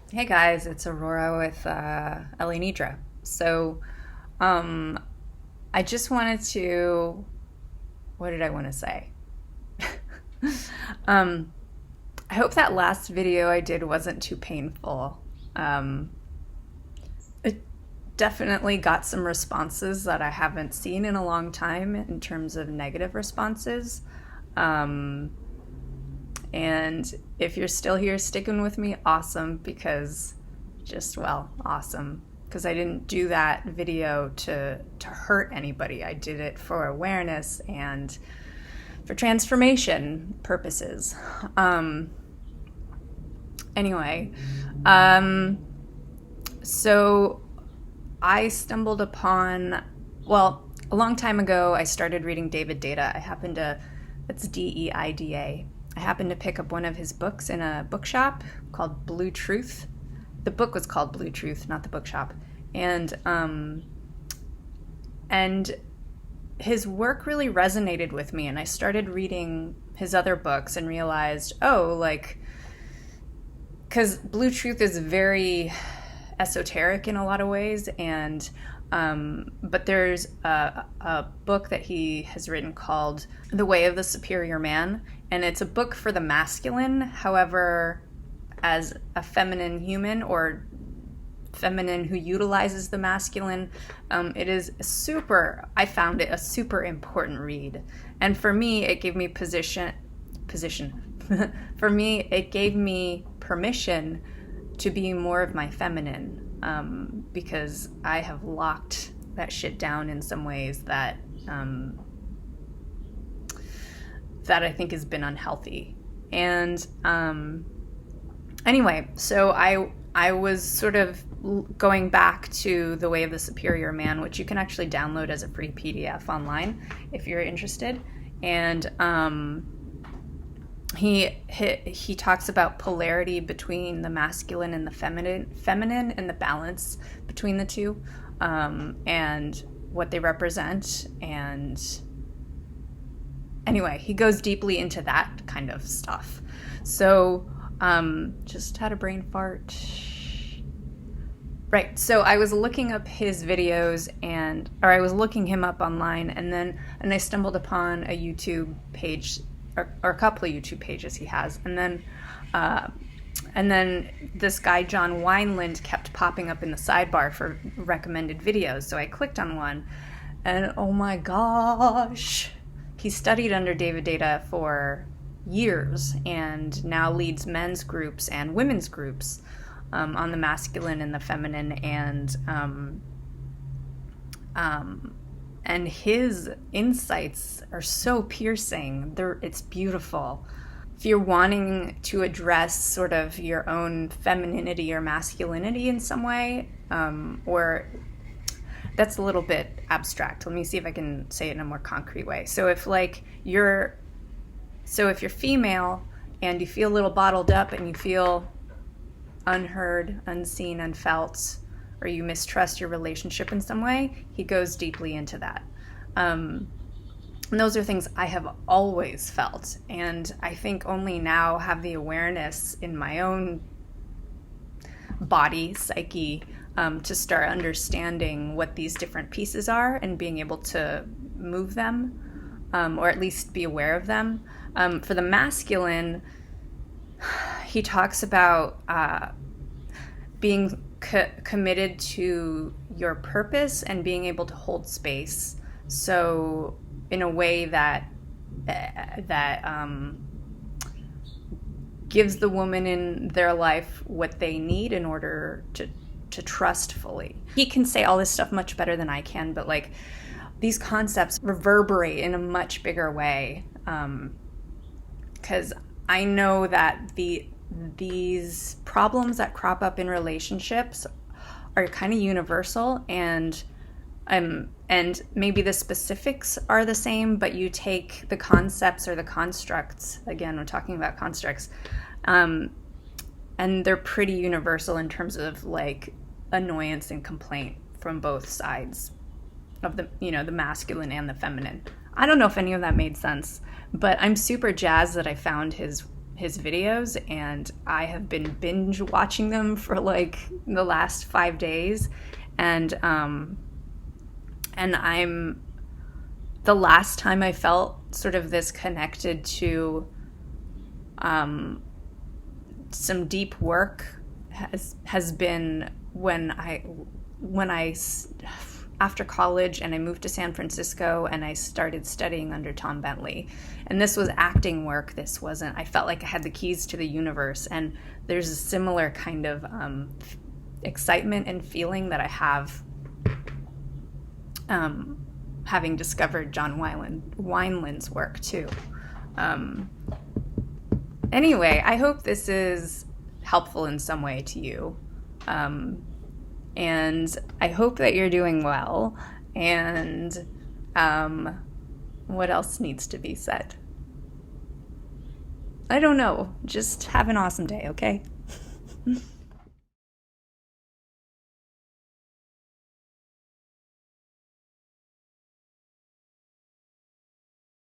Hey guys, it's Aurora with Nidra. So, um, I just wanted to. What did I want to say? um, I hope that last video I did wasn't too painful. Um, it definitely got some responses that I haven't seen in a long time in terms of negative responses. Um, and if you're still here sticking with me, awesome, because awesome. Because I didn't do that video to hurt anybody. I did it for awareness and for transformation purposes. Um, anyway, um, so I stumbled upon, well, a long time ago, I started reading David Data. It's Deida. I happened to pick up one of his books in a bookshop called Blue Truth. The book was called Blue Truth, not the bookshop. And his work really resonated with me, and I started reading his other books and realized, because Blue Truth is very esoteric in a lot of ways, and but there's a book that he has written called The Way of the Superior Man, and it's a book for the masculine. However, as a feminine human or feminine who utilizes the masculine, I found it a super important read. And for me, it gave me position. For me, it gave me permission to be more of my feminine, because I have locked that shit down in some ways that I think has been unhealthy. And anyway, so I was sort of going back to The Way of the Superior Man, which you can actually download as a free PDF online if you're interested. And he talks about polarity between the masculine and the feminine, and the balance between the two, and what they represent. And anyway, he goes deeply into that kind of stuff. So just had a brain fart. Right, so I was looking up his videos, or I was looking him up online, and I stumbled upon a YouTube page, or a couple of YouTube pages he has, and then this guy John Wineland kept popping up in the sidebar for recommended videos. So I clicked on one, and oh my gosh, he studied under David Data for years and now leads men's groups and women's groups on the masculine and the feminine, and his insights are so piercing. It's beautiful. If you're wanting to address sort of your own femininity or masculinity in some way, or that's a little bit abstract. Let me see if I can say it in a more concrete way. So if you're female and you feel a little bottled up and you feel unheard, unseen, unfelt, or you mistrust your relationship in some way, he goes deeply into that. And those are things I have always felt, and I think only now have the awareness in my own body, psyche, to start understanding what these different pieces are and being able to move them, or at least be aware of them. For the masculine, he talks about being committed to your purpose and being able to hold space. So in a way that gives the woman in their life what they need in order to trust fully. He can say all this stuff much better than I can, but these concepts reverberate in a much bigger way, because I know that these problems that crop up in relationships are kind of universal, and maybe the specifics are the same, but you take the concepts or the constructs, again, we're talking about constructs, and they're pretty universal in terms of annoyance and complaint from both sides of the masculine and the feminine. I don't know if any of that made sense, but I'm super jazzed that I found his his videos, and I have been binge watching them for like the last 5 days, and I'm the last time I felt sort of this connected to some deep work has been when I after college, and I moved to San Francisco, and I started studying under Tom Bentley. And this was acting work. This wasn't, I felt like I had the keys to the universe. And there's a similar kind of excitement and feeling that I have having discovered John Wineland's work too. Anyway, I hope this is helpful in some way to you. And I hope that you're doing well. And what else needs to be said? I don't know. Just have an awesome day, okay?